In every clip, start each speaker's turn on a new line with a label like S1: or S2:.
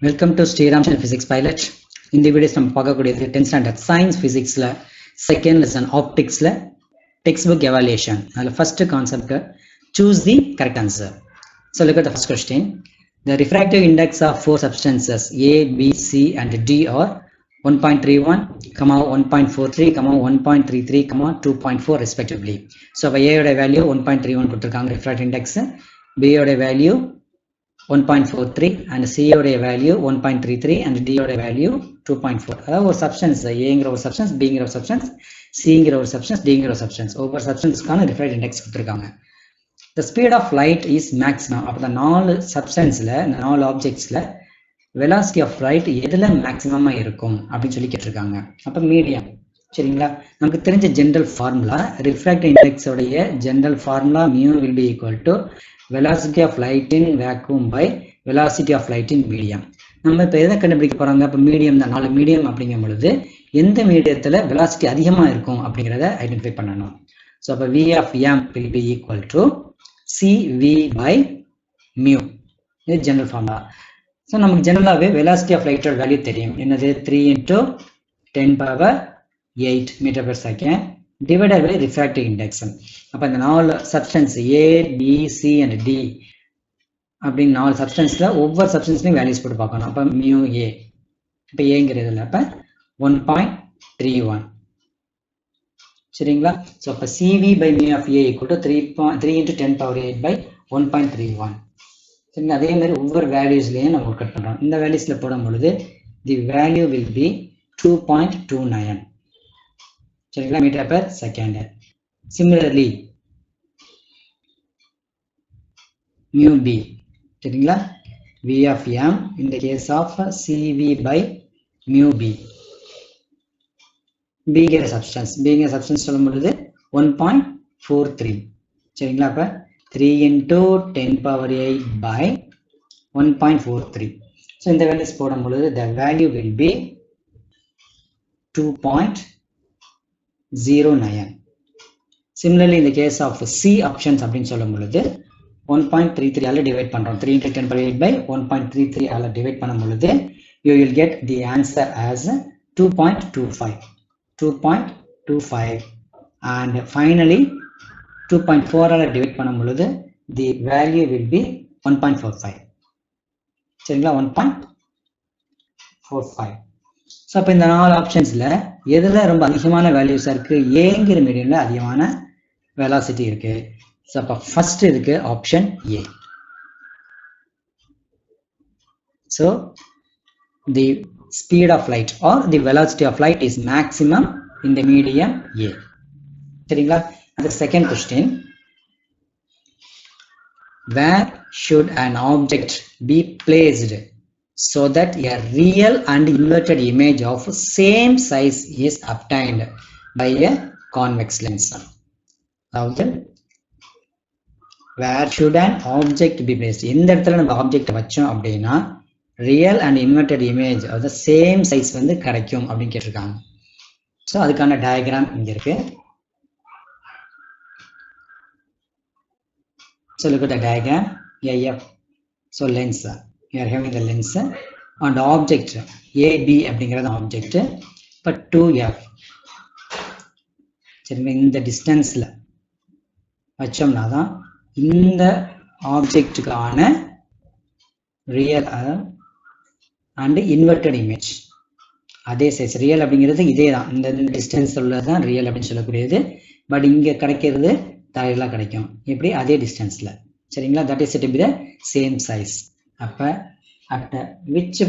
S1: Welcome to Sriramshan Physics Pilot. In the video, we will talk about 10th standard science physics la second lesson optics la textbook evaluation. The first concept, choose the correct answer. So look at the first question. The refractive index of four substances A, B, C and D are 1.31, 1.43, 1.33, 2.4 respectively. So A oda value 1.31 கொடுத்திருக்காங்க refractive index, B oda value 1.43 and C oda value 1.33 and D oda value 2.4. அதாவது ஒரு substance ஏங்கிற ஒரு substance, பிங்கிற ஒரு substance, சிங்கிற ஒரு substance, டிங்கிற ஒரு substance, ஒவ்வொரு சப்ஸ்டன்ஸ்க்கான refractive index கொடுத்திருக்காங்க. The speed of light is maximum. அப்போ இந்த நாலு சப்ஸ்டன்ஸ்ல, நாலு ஆப்ஜெக்ட்ஸ்ல velocity of light எதுல மேக்ஸிமமா இருக்கும் அப்படின்னு சொல்லி கேட்டிருக்காங்க. அப்ப மீடியம். சரிங்களா? நமக்கு தெரிஞ்ச ஜெனரல் ஃபார்முலா, refractive index உடைய general formula mu will be equal to velocity of light in vacuum by velocity of light in medium. நம்ம இப்ப எதை கண்டுபிடிக்க போறாங்க? அப்ப மீடியம் தான். நாலு மீடியம் அப்படிங்கும் பொழுது எந்த மீடியத்துல velocity அதிகமா இருக்கும் அப்படிங்கறத ஐடென்டிஃபை பண்ணணும். So அப்ப V of m will be equal to CV by mu. இது ஜெனரல் ஃபார்முலா. So நமக்கு ஜெனரலாவே velocity of light வேல்யூ தெரியும். என்னது? 3 into 10 power 8 meter per second divided by refractive index. அப்ப இந்த நாலு substance A, B, C and D அப்படின்னு நாலு சப்ஸ்டன்ஸ்ல ஒவ்வொரு சப்ஸ்டன்ஸ்லயும் வேல்யூஸ் போட்டு பார்க்கணும். அப்ப mu A. இப்ப ஏங்கிறதுல அப்ப 1.31. சரிங்களா? So அப்ப CV by mu of A equal to 3 into 10 power 8 by 1.31. சரிங்களா? அதே மாதிரி ஒவ்வொரு வேல்யூஸ்லயும் நம்ம கட் பண்றோம். இந்த வேல்யூஸ்ல போடும் பொழுது the value will be 2.29. சரிங்களா? Metre per second. Similarly mu B. சரிங்களா? V of m in the case of CV by mu B. B ங்கிற சப்ஸ்டன்ஸ் சொல்லும் பொழுது 1.43. சரிங்களா? அப்ப 3 into 10 power 8 by 1.43. So இந்த வேல்யூஸ் போடும் பொழுது the value will be 2.09. Similarly in the case of C options அப்படின்னு சொல்லும் பொழுது 1.33 ஆல டிவைட் பண்றோம். 3 into 10 power 8 by 1.33 ஆல டிவைட் பண்ணும் பொழுது you will get the answer as 2.25 and finally 2.4 ஆல டிவைட் பண்ணும் பொழுது the value will be 1.45. சரிங்களா? 1.45. So அப்ப இந்த நாலு ஆப்ஷன்ஸ்ல எதுல ரொம்ப அதிகமான வேல்யூஸ் இருக்கு? ஏங்கிற மீடியம்ல அதிகமான வெலாசிட்டி இருக்கு. So அப்ப ஃபர்ஸ்ட் இருக்கு option A. So the speed of light or the velocity of light is maximum in the medium A. சரிங்களா? And the second question, where should an object be placed so that a real and inverted image of same size is obtained by a convex lens? Where should an object be placed? எந்த இடத்துல நம்ம object வச்சோம் அப்படின்னா real and inverted image of the same size வந்து கிடைக்கும் அப்படின்னு கேட்டிருக்காங்க. So அதுக்கான டயக்ராம் இங்க இருக்கு. So look at the diagram. AF. So lens. We are having the lens and object AB அப்படிங்கிறது ஆப்ஜெக்ட். but 2F. சரி, இந்த டிஸ்டன்ஸ்ல வச்சோம்னா தான் இந்த ஆப்ஜெக்டுக்கான ரியல் அண்ட் இன்வெர்டட் இமேஜ் அதே சைஸ். ரியல் அப்படிங்கிறது இதே தான், இந்த டிஸ்டன்ஸ் உள்ளதான் ரியல் அப்படின்னு சொல்லக்கூடியது. பட் இங்க கிடைக்கிறது தரையில கிடைக்கும். எப்படி? அதே டிஸ்டன்ஸ்ல. சரிங்களா? That is to be the same size. அப்ப அட் which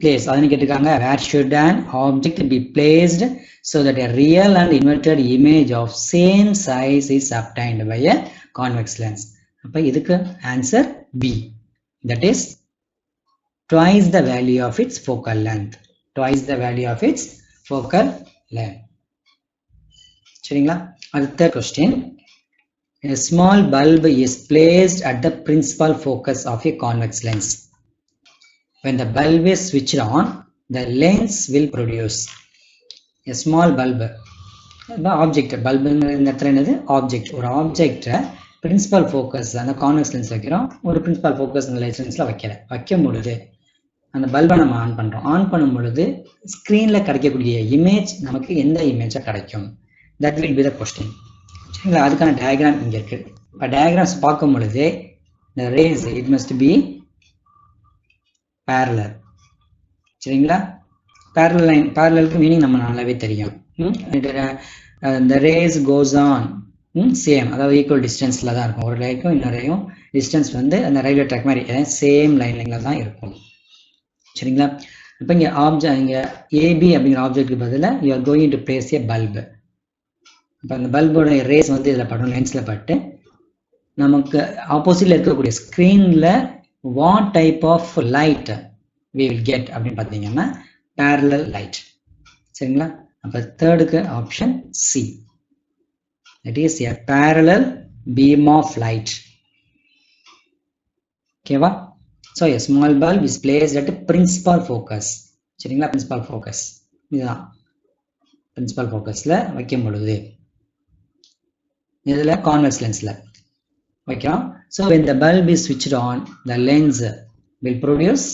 S1: place அதுன்னு கேட்டிருக்காங்க. where should an object be placed so that a real and inverted image of same size is obtained by a convex lens? அப்ப இதுக்கு answer B. that is twice the value of its focal length. சரிங்களா? அடுத்த question, a small bulb is placed at the principal focus of a convex lens. When the bulb is switched on, the lens will produce a small bulb. The object bulb இந்த இடத்துல என்னது? Object. ஒரு ஆப்ஜெக்ட principal focus அந்த convex lens வைக்கிறோம். ஒரு principal focus லென்ஸ்ல வைக்கும் பொழுது அந்த பல்பை நம்ம ஆன் பண்றோம். ஆன் பண்ணும் பொழுது ஸ்கிரீன்ல கிடைக்கக்கூடிய இமேஜ் நமக்கு எந்த இமேஜா கிடைக்கும்? That will be the question. சரிங்களா? அதுக்கான டயக்ராம் இங்க இருக்கு. இப்போ டயக்ராம்ஸ் பார்க்கும் பொழுது the rays it must be parallel. சரிங்களா? parallel line, parallelக்கு மீனிங் நம்ம நல்லாவே தெரியும். the rays goes on same, அதாவது ஈக்குவல் டிஸ்டன்ஸ்ல தான் இருக்கும். ஒரு லைனுக்கும் இன்னொரையும் டிஸ்டன்ஸ் வந்து அந்த ரயில்வே ட்ராக் மாதிரி சேம் லைன்ல தான் இருக்கும். சரிங்களா? இப்போ இங்க ஆப்ஜெக்ட், இங்க ஏபி அப்படிங்கிற ஆப்ஜெக்ட்டுக்கு பதிலா you are going to place A bulb. இப்போ அந்த பல்போட ரேஸ் வந்து இதில் படும், லென்ஸ்ல பட்டு நமக்கு ஆப்போசிட்ல இருக்கக்கூடிய ஸ்க்ரீன்ல what type of light we will get அப்படின்னு பார்த்தீங்கன்னா parallel light. சரிங்களா? அப்போ தேர்டுக்கு option C, that is a parallel beam of light. ஓகேவா? so a small bulb is placed at principal focus. சரிங்களா? principal focus இதுதான் principal focusல வைக்கும் பொழுது இதுல கான்வெக்ஸ் லென்ஸ்ல வைக்கிறோம். so when the bulb is switched on, the lens will produce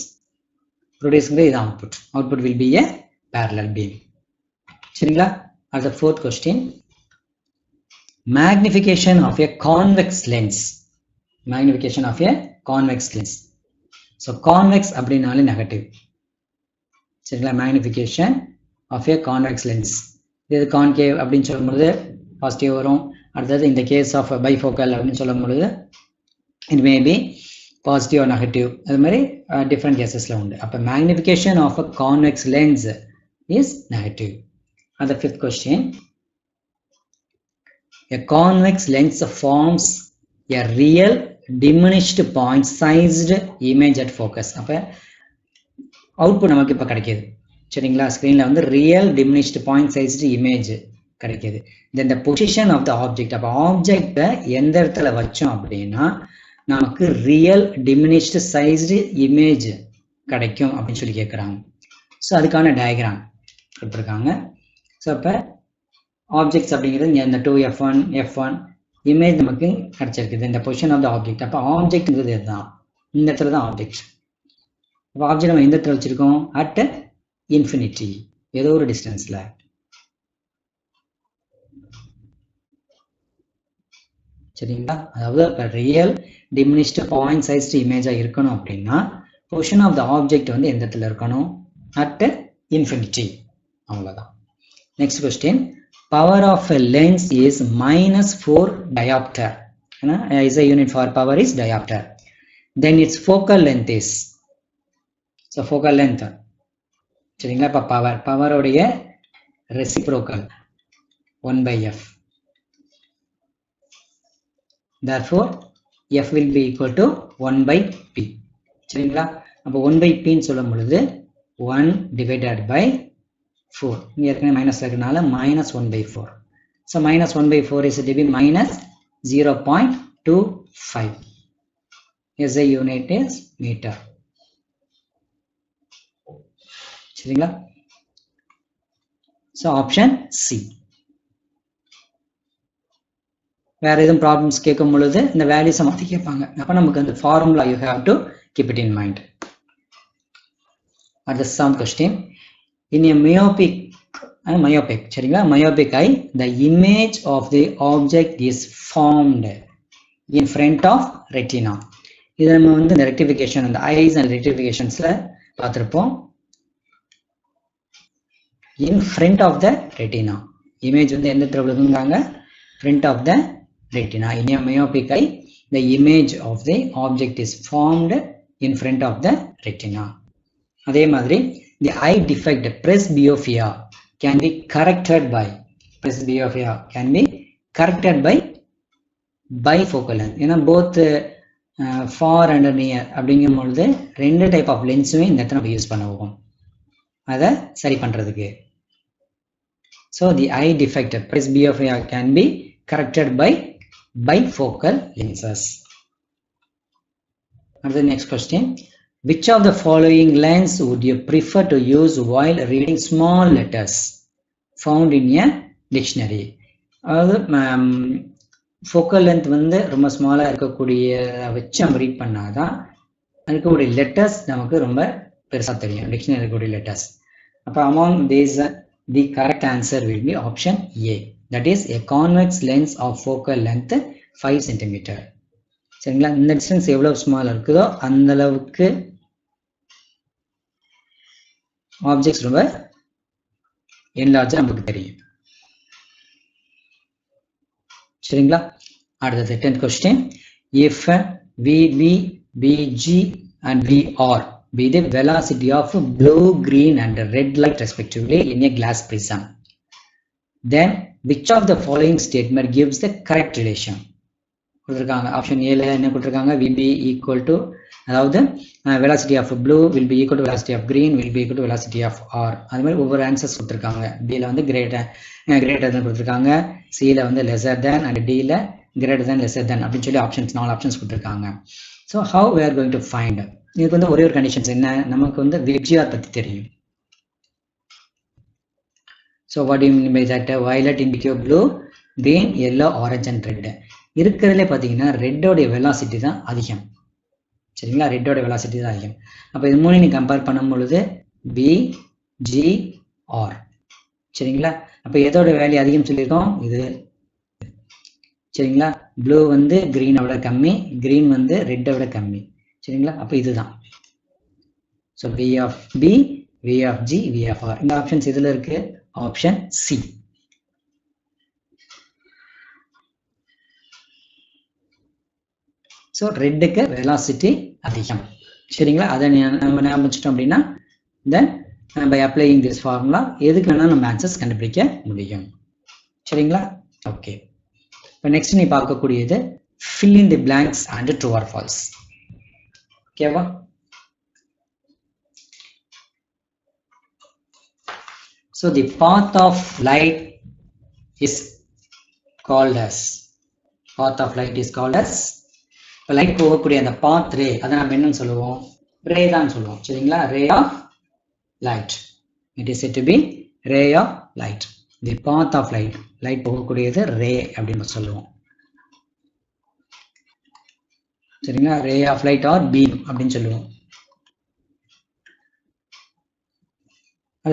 S1: இது output will be a parallel beam. சரிங்களா? as the fourth question, magnification of a convex lens. magnification of a convex lens. so convex அப்படினாலே negative. சரிங்களா? magnification of a convex lens. இது concave அப்படின்னு சொல்லும்போது positive வரும். அடுத்தது இந்த கேஸ் ஆஃப் பைஃபோக்கல் அப்படின்னு சொல்லும் பொழுது it may be positive or negative. அது மாதிரி different cases ல உண்டு. அப்ப magnification of a convex lens is negative. And the fifth question, a convex lens forms a real diminished point sized image at focus. அப்ப output நமக்கு இப்ப கிடைக்குது. சரிங்களா? ஸ்கிரீன்ல வந்து real diminished point sized image கிடைக்குது. Then the position of the object. அப்போ ஆப்ஜெக்டை எந்த இடத்துல வச்சோம் அப்படின்னா நமக்கு ரியல் டிமினிஷ்டு சைஸ்டு இமேஜ் கிடைக்கும் அப்படின்னு சொல்லி கேட்குறாங்க. ஸோ அதுக்கான டயக்ராம் கொடுத்துருக்காங்க. ஸோ அப்போ ஆப்ஜெக்ட்ஸ் அப்படிங்கிறது இங்கே இந்த 2f1 f1 இமேஜ் நமக்கு கிடைச்சிருக்குது இந்த பொசிஷன் ஆஃப் த ஆப்ஜெக்ட். அப்போ ஆப்ஜெக்ட்ங்கிறது இதுதான், இந்த இடத்துல தான் ஆப்ஜெக்ட். அப்போ ஆப்ஜெக்ட் நம்ம எந்த இடத்துல வச்சிருக்கோம்? அட் இன்ஃபினிட்டி, ஏதோ ஒரு டிஸ்டன்ஸ்ல. சரிங்களா? அதாவது இப்போ ரியல் டிமினிஷ்டு பாயிண்ட் சைஸ்டு இமேஜா இருக்கணும் அப்படின்னா பொசிஷன் ஆஃப் த ஆப்ஜெக்ட் வந்து எந்த இடத்துல இருக்கணும்? At infinity. அவ்வளோதான். Next question, power of a lens is -4 diopter. Is a unit for power is diopter. Then its focal length is, so focal length. சரிங்களா? இப்போ power உடைய reciprocal 1/f. therefore f will be equal to 1/p. சரிங்களா? அப்போ 1/p ன்னு சொல்லும் பொழுது 1 divided by 4. இங்க ஏற்கனவே மைனஸ் இருக்கனால -1/4. so -1/4 is to be -0.25. SI unit is meter. சரிங்களா? so option C. வேற எதுவும் ப்ராப்ளம்ஸ் கேட்கும் பொழுது இந்த வேல்யூஸை மாற்றி கேட்பாங்க. அப்போ நமக்கு அந்த formula you have to keep it in mind. at the some question, in a myopic சரிங்களா? myopic eye, the image of the object is formed in front of retina. இது நம்ம வந்து இந்த ரெக்டிஃபிகேஷன், அந்த ஐஸ் அண்ட் ரெக்டிஃபிகேஷன்ஸ்ல பார்த்துருப்போம். in front of the retina, image வந்து எந்த இடத்துல விழுங்குறாங்க? front of the retina. in a myopic eye, the image of the object is formed in front of the retina. அதே மாதிரி the eye defect presbyopia can be corrected by bifocal lens. ஏன்னா both far and near அப்படிங்கும் பொழுது ரெண்டு type of லென்ஸுமே இந்த இடத்துல நம்ம use பண்ணுவோம் அதை சரி பண்றதுக்கு. so the eye defect presbyopia can be corrected by bifocal lenses. And the next question, which of the following lens would you prefer to use while reading small letters found in a dictionary? அதாவது focal length வந்து ரொம்ப ஸ்மாலாக இருக்கக்கூடிய வச்சு நம்ம read பண்ணாதான் இருக்கக்கூடிய letters நமக்கு ரொம்ப பெருசா தெரியும் டிக்ஷனரி கூடிய லெட்டர்ஸ். அப்ப among these the correct answer will be option A, that is a convex lens of focal length 5 cm. சரிங்களா, இந்த டிஸ்டன்ஸ் எவ்வளவு ஸ்மால் இருக்குதோ அந்த அளவுக்கு ஆப்ஜெக்ட்ஸ் ரொம்ப என்லார்ஜா நமக்கு தெரியும். சரிங்களா, அடுத்தது 10th question. If VB, VG and VR be the velocity of blue, green and red light respectively in a glass prism, then which of the following statement gives the correct relation? கொடுத்திருக்காங்க option ஏல என்ன கொடுத்திருக்காங்க, VB equal to, அதாவது velocity of blue will be equal to velocity of green will be equal to velocity of R. அது மாதிரி ஒவ்வொரு answers கொடுத்திருக்காங்க. B ல வந்து greater than கொடுத்திருக்காங்க, C ல வந்து lesser than and D ல greater than lesser than அப்படின்னு சொல்லி ஆப்ஷன்ஸ் 4 ஆப்ஷன்ஸ் கொடுத்திருக்காங்க. So how we are going to find? இதுக்கு வந்து ஒரே ஒரு கண்டிஷன்ஸ் என்ன, நமக்கு வந்து VGR பத்தி தெரியும். So what do you mean by that? Violet, indigo, blue, green, yellow, orange and red. இருக்கிறதுல பாத்தீங்கன்னா ரெட்டோட வெலாசிட்டி தான் அதிகம். சரிங்களா, ரெட்டோட வெலாசிட்டி தான் அதிகம். அப்ப இது மூணு நீ கம்பேர் பண்ணும் பொழுது B, G, R. சரிங்களா, அப்ப எதோட வேல்யூ அதிகம் சொல்லியிருக்கோம், இது. சரிங்களா, ப்ளூ வந்து கிரீனை விட கம்மி, கிரீன் வந்து ரெட்டை விட கம்மி. சரிங்களா, அப்ப இதுதான். So V of B, V of G, V of R. இந்த ஆப்ஷன்ஸ் இதுல இருக்கு, ஆப்ஷன் C. ஸோ ரெட்டுக்கு வெலாசிட்டி அதிகம். சரிங்களா, அதை நம்ம ஞாபகம் வச்சுட்டோம் அப்படின்னா தென் பை அப்ளையிங் திஸ் ஃபார்முலா எதுக்கு வேணாலும் நம்ம ஆன்சர்ஸ் கண்டுபிடிக்க முடியும். சரிங்களா, ஓகே. இப்போ நெக்ஸ்ட் நீ பார்க்கக்கூடியது fill in the blanks and true or false. ஓகேவா, so the path of light is called as light போகக்கூடிய அந்த பாத் ரே, அதை நம்ம என்னன்னு சொல்லுவோம், ரே தான் சொல்லுவோம். சரிங்களா, ray of light, it is to be ray of light. The path of light, light போகக்கூடியது ரே அப்படின்னு சொல்லுவோம். சரிங்களா, ray of light or beam அப்படின்னு சொல்லுவோம்.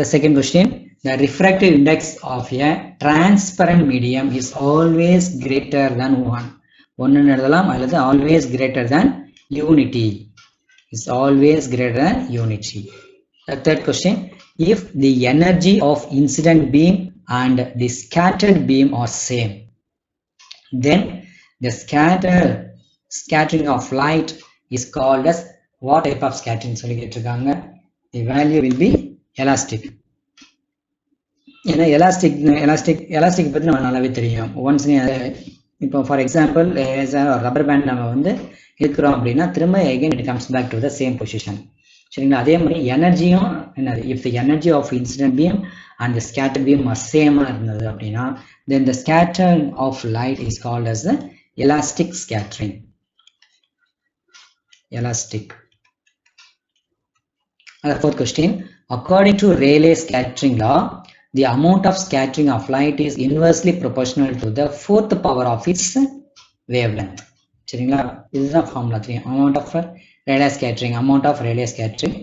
S1: The second question, the refractive index of a transparent medium is always greater than 1. ஒன்னு எழுதலாம், அல்லது always greater than unity. Is always greater than unity. The third question, if the energy of incident beam and the scattered beam are same, then the scattering of light is called as what type of scattering? சொல்லிக்கிட்டிருக்காங்க. The value will be elastic. ஏன்னா elastic பற்றி நம்ம நல்லாவே தெரியும். Once நீ இப்போ for example rubber band நம்ம வந்து இருக்கிறோம் அப்படின்னா திரும்ப again it comes back to the same position. சரிங்களா, அதே மாதிரி எனர்ஜியும் என்னது, if the energy of incident beam and the scatter beam are சேமாக இருந்தது அப்படின்னா then the scattering of light is called as the elastic scattering. Elastic. Fourth question, according to Rayleigh scattering law, the amount of scattering of light is inversely proportional to the fourth power of its wavelength. சரிங்களா, இதுதான் formula 3. amount of Rayleigh scattering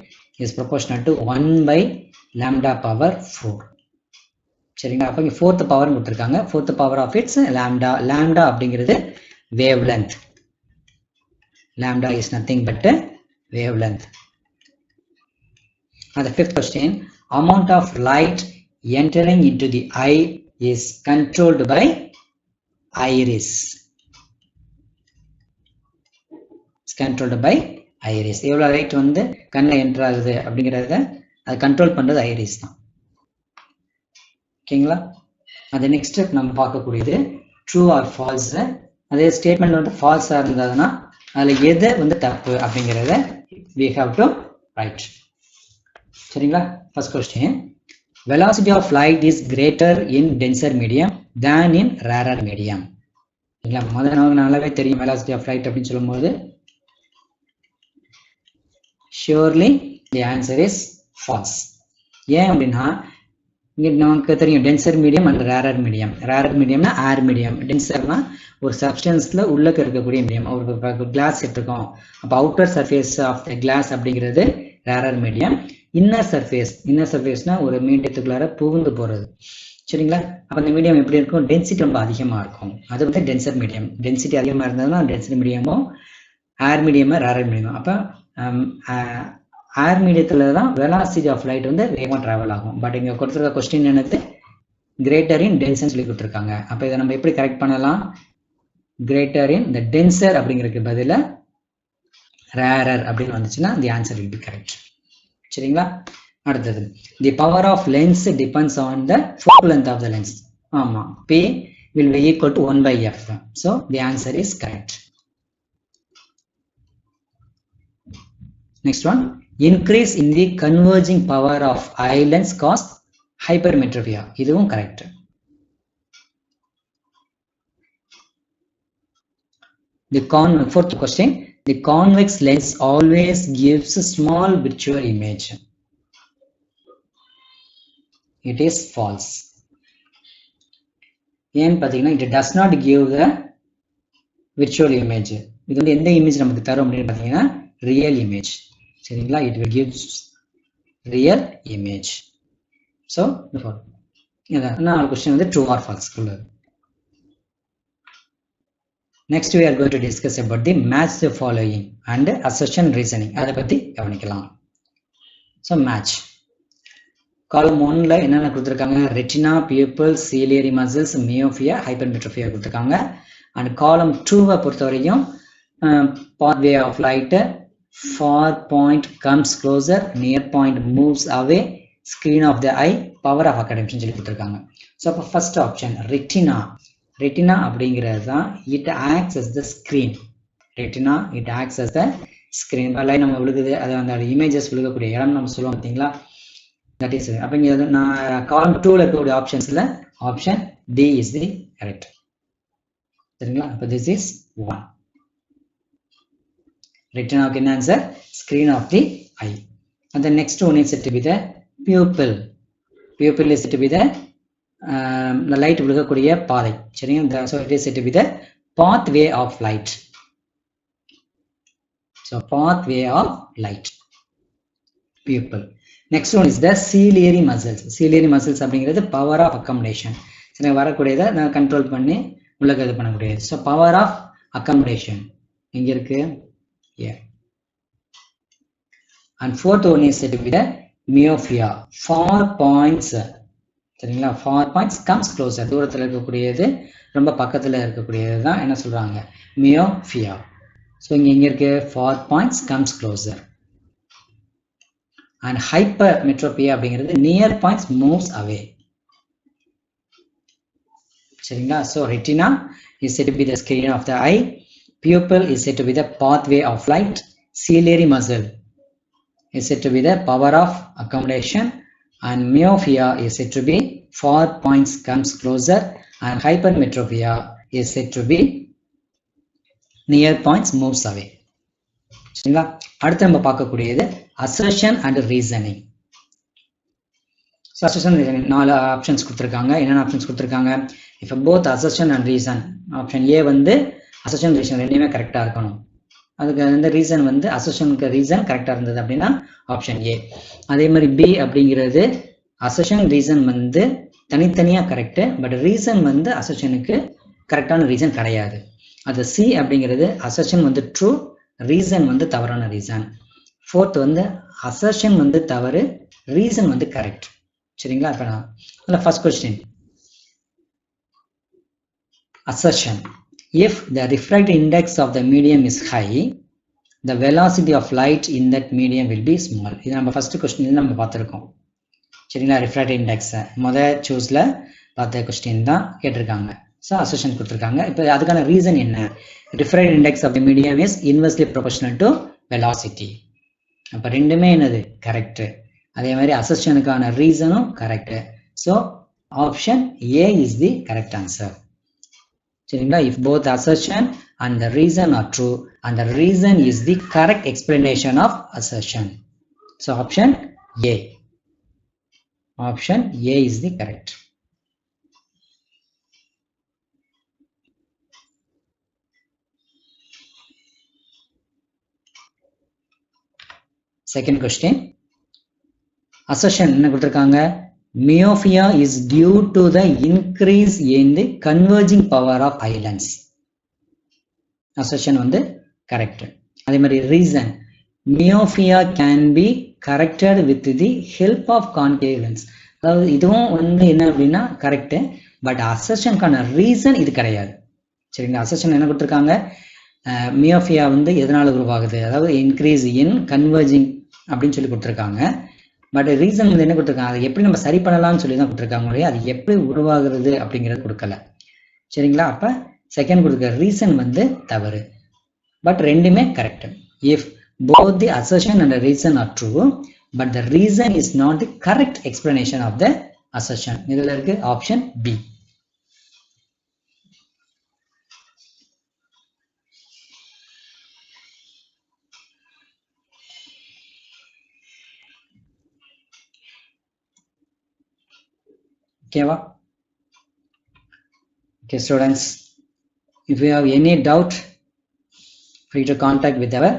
S1: is proportional to 1 by lambda power 4. சரிங்களா, அப்ப இங்க fourth power கொடுத்திருக்காங்க, fourth power of its lambda அப்படிங்கிறது wavelength. Lambda is nothing but wavelength. And the fifth question, amount of light entering into the eye is controlled by iris. It's controlled by iris. எவ்வளவு light வந்து கண்ணில் enter ஆகுது அப்படிங்கிறத அது control பண்றது iris தான். ஓகேங்களா, அது நெக்ஸ்ட் நம்ம பார்க்கக்கூடியது ட்ரூ ஆர் ஃபால்ஸ். அதே ஸ்டேட்மெண்ட் வந்து ஃபால்ஸா இருந்ததுன்னா அதுல எது வந்து தப்பு அப்படிங்கிறத we have to write. சரிங்களா, first question, velocity of light is greater in denser medium than in rarer medium. சரிங்களா, முதல்ல நமக்கு நல்லாவே தெரியும் velocity of light அப்படின்னு சொல்லும்போது surely the answer is false. ஏன் அப்படின்னா இங்க நமக்கு தெரியும் denser medium and rarer medium. Rarer மீடியம்னா ஏர் மீடியம், டென்சர்னா ஒரு சப்ஸ்டன்ஸ்ல உள்ளக்க இருக்கக்கூடிய மீடியம். ஒரு கிளாஸ் எடுத்துக்கோம், அப்போ outer surface of the glass அப்படிங்கிறது rarer medium. Inner surface னா ஒரு மீடியத்துக்குள்ளார புகுந்து போறது. சரிங்களா? அப்ப அந்த மீடியம் எப்படி இருக்கும்? டென்சிட்டி ரொம்ப அதிகமா இருக்கும். அது வந்து டென்சர் மீடியம். டென்சிட்டி அதிகமா இருந்ததுன்னா டென்சர் மீடியமோ, ஏர் மீடியமோ, ரேரர் மீடியம். அப்ப ஏர் மீடியத்துல தான் வெலாசிட்டி ஆஃப் லைட் வந்து வேகமா டிராவல் ஆகும். பட் இங்க கொடுத்துருக்க கொஸ்டின் என்னது? கிரேட்டர் இன் டென்சர் சொல்லி கொடுத்துருக்காங்க. அப்ப இதை நம்ம எப்படி கரெக்ட் பண்ணலாம்? கிரேட்டர் இன் the denser அப்படிங்கிறதுக்கு பதிலா rarer அப்படின்னு வந்துச்சுன்னா the answer will be correct. சரிங்களா? அடுத்தது the power of lens depends on the focal length of the lens. ஆமா, P will be equal to 1 by F. So the answer is correct. Next one, increase in the converging power of eye lens cause hypermetropia. இதுவும் correct. The fourth question, the convex lens always gives a small virtual image. It is false. ஏன் பார்த்தீங்கன்னா it does not give the virtual image. இது வந்து எந்த image நமக்கு தரும் அப்படின்னு பார்த்தீங்கன்னா real image. சரிங்களா? It will give real image. So இதான் question வந்து true or false உள்ளது. Next we are going to discuss about the match the following and assertion reasoning. அதை பத்தி கவனிக்கலாம். So match. Column 1ல என்னென்ன கொடுத்திருக்காங்க? Retina, pupil, ciliary muscles, myopia, hypermetropia கொடுத்திருக்காங்க. And column 2வை பொறுத்தவரையும் pathway of light, far point comes closer, near point moves away, screen of the eye, power of academics சொல்லி கொடுத்திருக்காங்க. So அப்போ first option retina. Retina அப்படிங்கிறது தான் it acts as the screen. Retina it acts as the screen. Line நம்ம விழுகுது, அது அந்த images விழுகக்கூடிய இடம் நம்ம சொல்லுவோம் பார்த்தீங்களா? That is. அப்போ இங்கே நான் காலம் 2ல இருக்கக்கூடிய ஆப்ஷன்ஸ்ல option D is the correct. சரிங்களா? அப்போ திஸ் இஸ் 1. ரெட்டினாவுக்கு என்ன answer? Screen of the eye. And the next one is said to be the pupil. Pupil is said to be the light விழுகக்கூடிய பாதை. சரிங்க? So it is said to be the pathway of light. So pathway of light. Pupil. Next one is the ciliary muscles. Ciliary muscles அப்படிங்கிறது power of accommodation. சரி, வரக்கூடியதை நான் control பண்ணி உள்ளக இது பண்ணக்கூடியது. So power of accommodation எங்க இருக்கு? Here. And fourth one is said to be the myopia. Far points. சரிங்களா? far points comes closer. தூரத்தில் இருக்கக்கூடியது ரொம்ப பக்கத்தில் இருக்கக்கூடியது தான் என்ன சொல்றாங்க? myopia. ஸோ இங்க இருக்கு far points comes closer. And hypermetropia அப்படிங்கிறது near points moves away. சரிங்களா? So retina is said to be the screen of the eye. Pupil is said to be the pathway of light. Ciliary muscle is said to be the power of accommodation. And myopia is said to be far points comes closer, and hypermetropia is said to be near points moves away. சரிங்களா? அடுத்து நம்ம பார்க்கக்கூடியது assertion and reasoning. So assertion and reasoning 4 options கொடுத்திருக்காங்க. என்னென்ன options கொடுத்திருக்காங்க? if both assertion and reason, option A வந்து assertion reason ரெண்டுமே கரெக்டா இருக்கணும். அதுக்கு அந்த ரீசன் வந்து அசர்ஷனுக்கு ரீசன் கரெக்டா இருந்தது அப்படின்னா ஆப்ஷன் ஏ. அதே மாதிரி பி அப்படிங்கிறது அசர்ஷன் ரீசன் வந்து தனித்தனியா கரெக்ட், பட் ரீசன் வந்து அசர்ஷனுக்கு கரெக்டான ரீசன் கிடையாது. அது சி அப்படிங்கிறது அசர்ஷன் வந்து ட்ரூ, ரீசன் வந்து தவறான ரீசன். ஃபோர்த் வந்து அசர்ஷன் வந்து தவறு, ரீசன் வந்து கரெக்ட். சரிங்களா? இப்ப நான் first question assertion. If the refractive index of the medium is high, the velocity of light in that medium will be small. இது நம்ம ஃபர்ஸ்ட் கொஸ்டின் நம்ம பார்த்துருக்கோம். சரிங்களா? ரிஃப்ராக்டிவ் இண்டெக்ஸ் முதல் சூஸ்ல பார்த்த கொஸ்டின் தான் கேட்டிருக்காங்க. ஸோ அசர்ஷன் கொடுத்துருக்காங்க. இப்போ அதுக்கான ரீசன் என்ன? Refractive index of the medium is inversely proportional to velocity. அப்போ ரெண்டுமே என்னது? கரெக்ட். அதே மாதிரி அசர்ஷனுக்கான ரீசனும் correct. So option A is the correct answer. சரிங்களா? if both assertion and the reason are true and the reason is the correct explanation of assertion. So option A. Option A is the correct. Second question. Assertion என்ன கொடுத்திருக்காங்க? Myopia is due to the increase in the converging power of islands. Assertion வந்து correct. அதே மாதிரி reason. Myopia can be corrected with the help of concave lens. அதாவது இதுவும் வந்து என்ன அப்படின்னா கரெக்ட், பட் அசர்ஷனுக்கான ரீசன் இது கிடையாது. சரிங்களா? அசர்ஷன் என்ன கொடுத்துருக்காங்க? மியோபியா வந்து எதனால உருவாகுது, அதாவது இன்க்ரீஸ் இன் கன்வர்ஜிங் அப்படின்னு சொல்லி கொடுத்துருக்காங்க. பட் ரீசன் வந்து என்ன கொடுத்துருக்காங்க, அதை எப்படி நம்ம சரி பண்ணலாம்னு சொல்லி தான் கொடுத்துருக்காங்க, அது எப்படி உருவாகுறது அப்படிங்கிறது கொடுக்கல. சரிங்களா? அப்ப செகண்ட் கொடுக்குற ரீசன் வந்து தவறு, பட் ரெண்டுமே correct. If both the assertion and the reason are true, but the reason is not the correct explanation of the assertion. இதுல இருக்கு option B. Okay, okay students, if you have any doubt, free to contact with our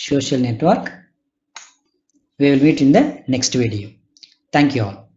S1: social network. We will meet in the next video. Thank you all.